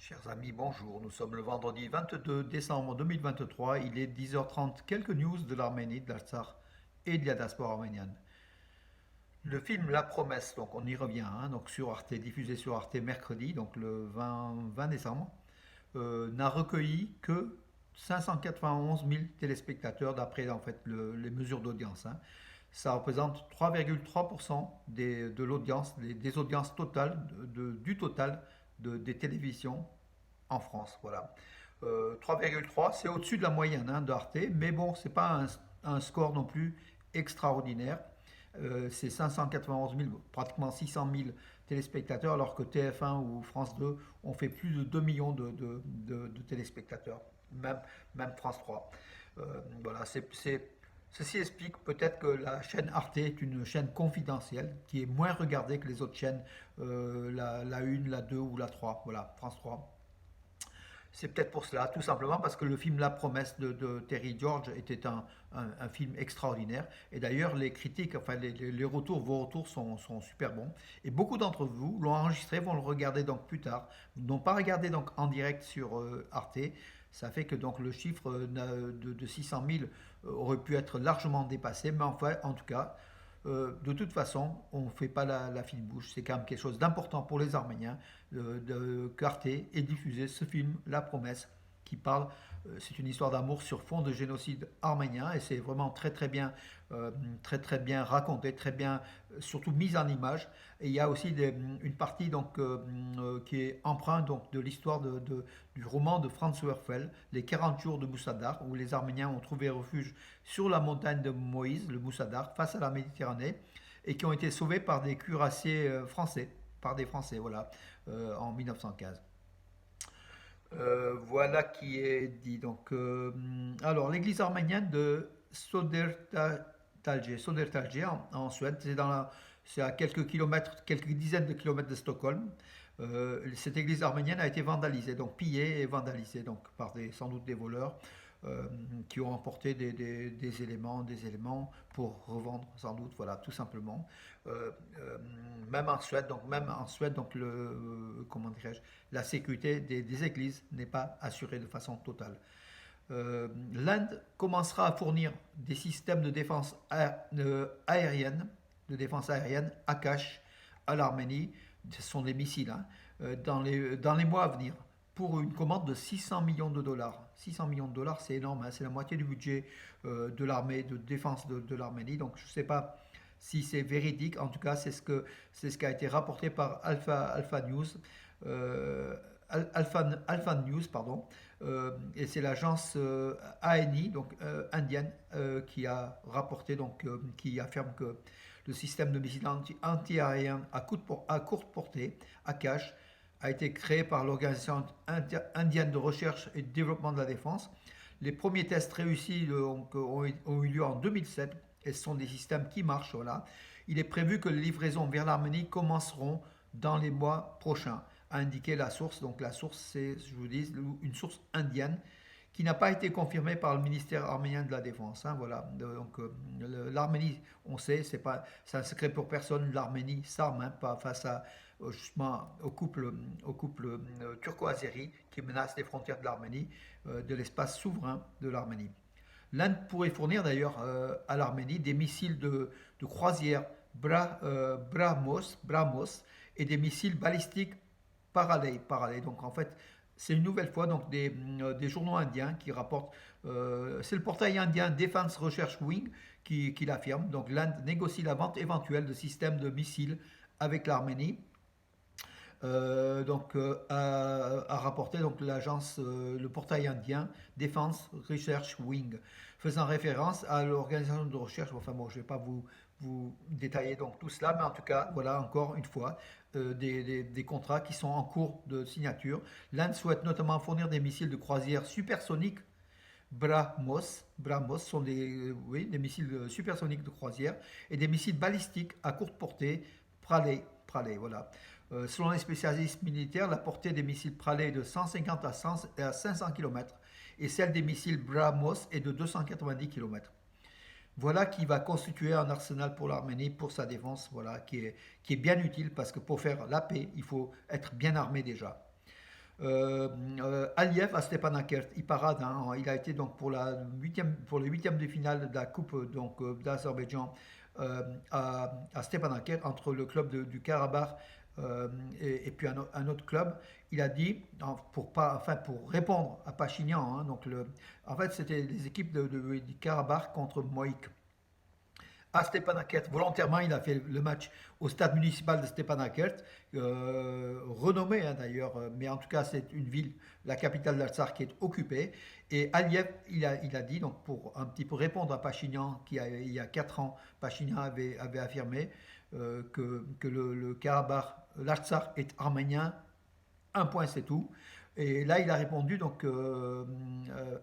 Chers amis, bonjour. Nous sommes le vendredi 22 décembre 2023. Il est 10h30. Quelques news de l'Arménie, de l'Artsakh et de la diaspora arménienne. Le film La Promesse, donc on y revient, donc sur Arte, diffusé sur Arte mercredi, donc le 20 décembre, n'a recueilli que 591 000 téléspectateurs d'après en fait les mesures d'audience. Ça représente 3,3% de l'audience, des audiences totales, du total des télévisions en France. Voilà. 3,3, c'est au-dessus de la moyenne d'Arte, mais bon, c'est pas un score non plus extraordinaire. C'est 591 000, pratiquement 600 000 téléspectateurs, alors que TF1 ou France 2 ont fait plus de 2 millions de téléspectateurs, même France 3. Voilà, ceci explique peut-être que la chaîne Arte est une chaîne confidentielle qui est moins regardée que les autres chaînes, la 1, la 2 ou la 3. Voilà, France 3. C'est peut-être pour cela, tout simplement parce que le film La Promesse de Terry George était un film extraordinaire. Et d'ailleurs, les critiques, enfin les retours, vos retours sont super bons. Et beaucoup d'entre vous l'ont enregistré, vont le regarder donc plus tard. N'ont pas regardé donc en direct sur Arte. Ça fait que donc le chiffre de 600 000 aurait pu être largement dépassé. Mais enfin, en tout cas, de toute façon, on ne fait pas la fine bouche. C'est quand même quelque chose d'important pour les Arméniens qu'Arte ait diffusé ce film, La Promesse, qui parle, c'est une histoire d'amour sur fond de génocide arménien, et c'est vraiment très bien raconté, très bien, surtout mise en image. Et il y a aussi une partie donc qui est empreinte donc de l'histoire du roman de Franz Werfel, Les 40 jours de Moussadar, où les Arméniens ont trouvé refuge sur la montagne de Moïse, le Moussadar, face à la Méditerranée, et qui ont été sauvés par des cuirassiers français, par des Français, voilà, en 1915. Voilà qui est dit. Donc, alors, l'église arménienne de Sodertalje en Suède, c'est à quelques kilomètres, quelques dizaines de kilomètres de Stockholm. Cette église arménienne a été vandalisée, donc pillée et vandalisée, donc par sans doute des voleurs euh, qui ont emporté des éléments pour revendre, sans doute, voilà, tout simplement. Euh, euh, même en Suède, donc comment dirais-je, la sécurité des églises n'est pas assurée de façon totale. L'Inde commencera à fournir des systèmes de défense aérienne, Akash à l'Arménie. Ce sont des missiles dans les mois à venir pour une commande de 600 millions de dollars. 600 millions de dollars, c'est énorme, c'est la moitié du budget de l'armée de défense de l'Arménie. Donc je ne sais pas si c'est véridique. En tout cas, c'est ce qui a été rapporté par Alpha News. Euh, Alpha News, pardon, et c'est l'agence ANI, donc indienne, qui a rapporté, donc, qui affirme que le système de missiles anti-aériens à courte portée, Akash, a été créé par l'Organisation indienne de recherche et de développement de la défense. Les premiers tests réussis ont eu lieu en 2007 et ce sont des systèmes qui marchent. Voilà. Il est prévu que les livraisons vers l'Arménie commenceront dans les mois prochains, a indiqué la source. Donc la source, c'est, je vous dis, une source indienne qui n'a pas été confirmée par le ministère arménien de la Défense. Voilà. Donc l'Arménie, on sait, c'est un secret pour personne. L'Arménie s'arme pas face à justement au couple turco-azéri qui menace les frontières de l'Arménie, de l'espace souverain de l'Arménie. L'Inde pourrait fournir d'ailleurs à l'Arménie des missiles de croisière Brahmos et des missiles balistiques parallèles. Donc en fait, c'est une nouvelle fois donc des journaux indiens qui rapportent. C'est le portail indien Defense Research Wing qui l'affirme. Donc l'Inde négocie la vente éventuelle de systèmes de missiles avec l'Arménie. A rapporté donc l'agence, le portail indien Defense Research Wing, faisant référence à l'organisation de recherche. Enfin bon, je ne vais pas vous détailler donc tout cela, mais en tout cas, voilà encore une fois des contrats qui sont en cours de signature. L'Inde souhaite notamment fournir des missiles de croisière supersoniques Brahmos sont oui, des missiles supersoniques de croisière et des missiles balistiques à courte portée, Pralay, voilà. Selon les spécialistes militaires, la portée des missiles Pralay est de 150 à 500 km et celle des missiles Brahmos est de 290 km. Voilà qui va constituer un arsenal pour l'Arménie, pour sa défense, voilà, qui est bien utile parce que pour faire la paix, il faut être bien armé déjà. Aliyev à Stepanakert, il parade, hein, il a été donc pour le huitième de finale de la Coupe d'Azerbaïdjan à Stepanakert entre le club du Karabakh et puis un autre club. Il a dit, pour répondre à Pachinian, hein, en fait c'était les équipes du Karabakh contre Moïk à Stepanakert. Volontairement, il a fait le match au stade municipal de Stepanakert, renommé hein, d'ailleurs, mais en tout cas, c'est une ville, la capitale d'Artsakh, qui est occupée. Et Aliyev, il a dit, donc pour un petit peu répondre à Pachinian, il y a 4 ans, Pachinian avait affirmé que le Karabakh, l'Artsakh est arménien, un point c'est tout. Et là, il a répondu, donc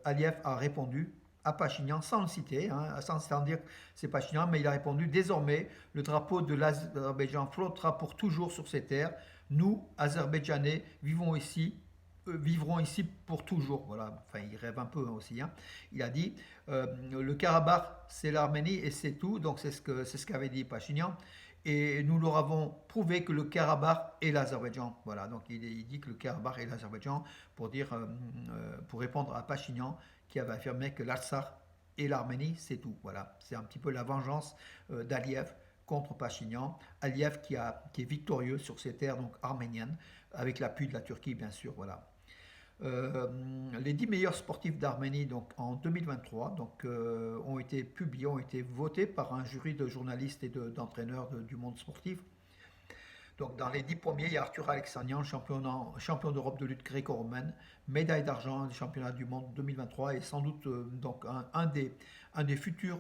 Aliyev a répondu à Pachinian, sans le citer, hein, sans dire que c'est Pachinian, mais il a répondu désormais, le drapeau de l'Azerbaïdjan flottera pour toujours sur ces terres. Nous, Azerbaïdjanais, vivront ici pour toujours. Voilà, enfin, il rêve un peu hein, aussi. Hein. Il a dit le Karabakh, c'est l'Arménie et c'est tout. Donc, c'est ce qu'avait dit Pachinian. Et nous leur avons prouvé que le Karabakh est l'Azerbaïdjan. Voilà, donc il dit que le Karabakh est l'Azerbaïdjan pour répondre à Pachinian qui avait affirmé que l'Artsakh et l'Arménie, c'est tout. Voilà, c'est un petit peu la vengeance d'Aliyev contre Pachinian. Aliyev qui est victorieux sur ces terres donc arméniennes, avec l'appui de la Turquie, bien sûr. Voilà. Les 10 meilleurs sportifs d'Arménie donc, en 2023 donc, ont été publiés, ont été votés par un jury de journalistes et d'entraîneurs du monde sportif. Donc, dans les 10 premiers, il y a Arthur Alexanian, champion d'Europe de lutte gréco-romaine, médaille d'argent des championnats du monde 2023 et sans doute donc un des futurs.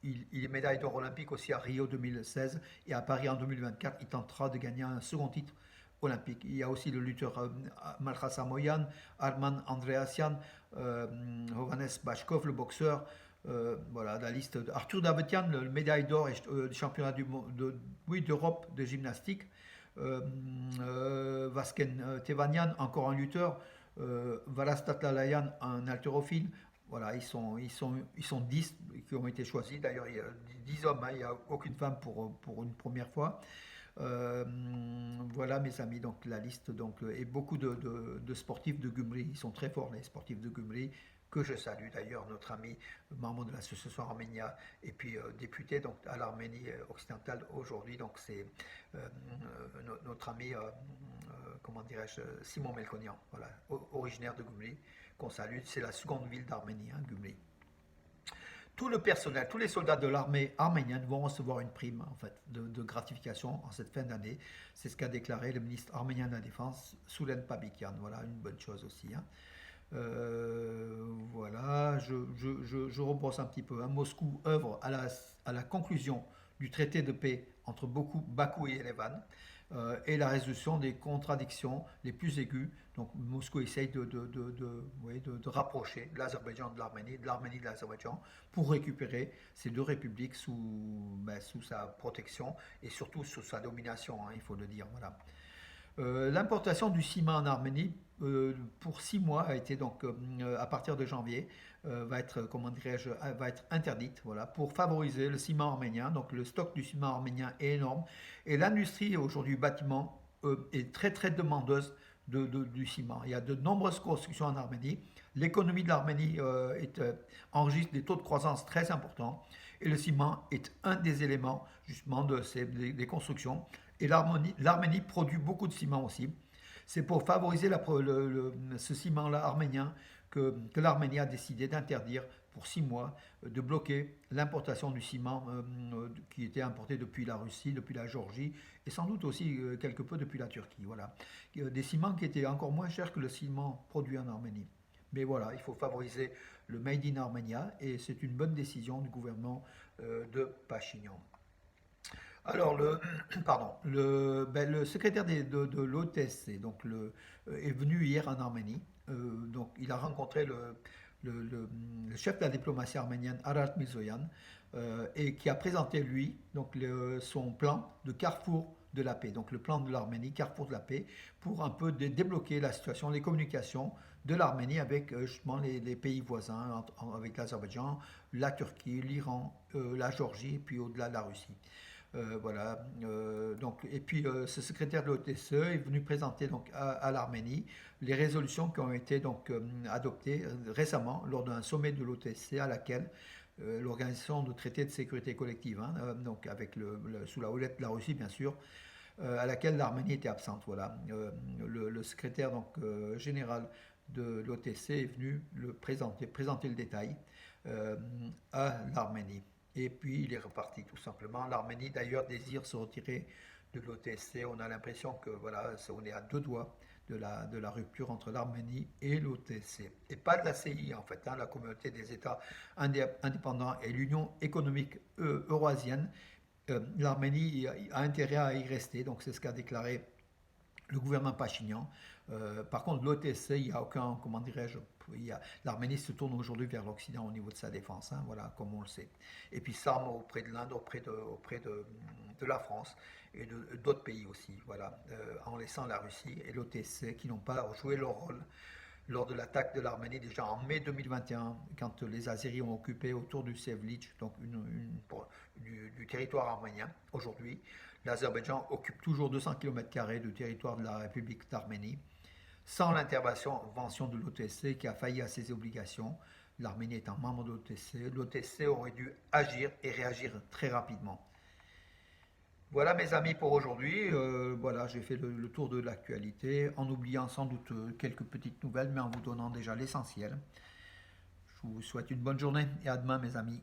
Il est médaille d'or olympique aussi à Rio 2016 et à Paris en 2024. Il tentera de gagner un second titre olympique. Il y a aussi le lutteur Malkhas Samoyan, Arman Andreasyan, Hovannes Bashkov, le boxeur. Voilà, la liste. Arthur Davetian, le médaille d'or du championnat d'Europe de gymnastique. Vasken Tevanian, encore un lutteur. Valastat Lalayan, un haltérophile. Voilà, ils sont 10 qui ont été choisis. D'ailleurs, il y a 10 hommes, hein, il n'y a aucune femme pour une première fois. Euh, voilà mes amis, donc la liste donc, et beaucoup de sportifs de Gumri, ils sont très forts les sportifs de Gumri, que je salue d'ailleurs, notre ami membre de l'association Arménia et puis député donc, à l'Arménie occidentale aujourd'hui, donc c'est notre ami, comment dirais-je, Simon Melkonian, voilà, originaire de Gumri, qu'on salue, c'est la seconde ville d'Arménie, hein, Gumri. Tout le personnel, tous les soldats de l'armée arménienne vont recevoir une prime en fait, de gratification en cette fin d'année. C'est ce qu'a déclaré le ministre arménien de la Défense, Soulen Pabikyan. Voilà, une bonne chose aussi. Hein. Voilà, je rebrosse un petit peu. Hein. Moscou œuvre à la conclusion du traité de paix entre Bakou et Erevan et la résolution des contradictions les plus aiguës. Donc Moscou essaye de rapprocher l'Azerbaïdjan de l'Arménie de l'Azerbaïdjan pour récupérer ces deux républiques sous sa protection et surtout sous sa domination, hein, il faut le dire. Voilà. L'importation du ciment en Arménie pour 6 mois a été donc à partir de janvier va être interdite voilà pour favoriser le ciment arménien. Donc le stock du ciment arménien est énorme et l'industrie aujourd'hui du bâtiment est très très demandeuse du ciment. Il y a de nombreuses constructions en Arménie. L'économie de l'Arménie enregistre des taux de croissance très importants et le ciment est un des éléments justement des constructions. Et l'Arménie produit beaucoup de ciment aussi. C'est pour favoriser ce ciment-là arménien que l'Arménie a décidé d'interdire pour 6 mois, de bloquer l'importation du ciment qui était importé depuis la Russie, depuis la Géorgie et sans doute aussi quelque peu depuis la Turquie. Voilà. Des ciments qui étaient encore moins chers que le ciment produit en Arménie. Mais voilà, il faut favoriser le Made in Armenia et c'est une bonne décision du gouvernement de Pachinian. Alors, le secrétaire de l'OTSC est venu hier en Arménie. Donc, il a rencontré le chef de la diplomatie arménienne, Arat Mirzoyan, et qui a présenté, lui, donc, son plan de carrefour de la paix. Donc, le plan de l'Arménie, carrefour de la paix, pour un peu débloquer la situation, les communications de l'Arménie avec justement les pays voisins, avec l'Azerbaïdjan, la Turquie, l'Iran, la Géorgie, et puis au-delà de la Russie. Voilà. Donc, et puis ce secrétaire de l'OTSE est venu présenter donc à l'Arménie les résolutions qui ont été donc adoptées récemment lors d'un sommet de l'OTSE à laquelle l'organisation de traité de sécurité collective, hein, donc avec sous la houlette de la Russie bien sûr, à laquelle l'Arménie était absente. Voilà. Le secrétaire donc, général de l'OTC est venu présenter le détail euh, à l'Arménie. Et puis il est reparti tout simplement. L'Arménie d'ailleurs désire se retirer de l'OTC. On a l'impression que voilà, on est à deux doigts de la rupture entre l'Arménie et l'OTC. Et pas de la CI en fait, hein, la communauté des États indépendants et l'Union économique eurasienne. L'Arménie a intérêt à y rester, donc c'est ce qu'a déclaré le gouvernement Pachinian. Par contre, l'OTC, il n'y a aucun, comment dirais-je, l'Arménie se tourne aujourd'hui vers l'Occident au niveau de sa défense, hein, voilà, comme on le sait. Et puis s'arme auprès de l'Inde, auprès de la France et d'autres pays aussi, voilà, en laissant la Russie et l'OTC qui n'ont pas joué leur rôle lors de l'attaque de l'Arménie déjà en mai 2021, quand les Azéris ont occupé autour du Sevlitch, donc du territoire arménien. Aujourd'hui, l'Azerbaïdjan occupe toujours 200 km² du territoire de la République d'Arménie, sans l'intervention de l'OTC qui a failli à ses obligations. L'Arménie étant membre de l'OTC, l'OTC aurait dû agir et réagir très rapidement. Voilà mes amis pour aujourd'hui. Voilà, j'ai fait le tour de l'actualité en oubliant sans doute quelques petites nouvelles, mais en vous donnant déjà l'essentiel. Je vous souhaite une bonne journée et à demain mes amis.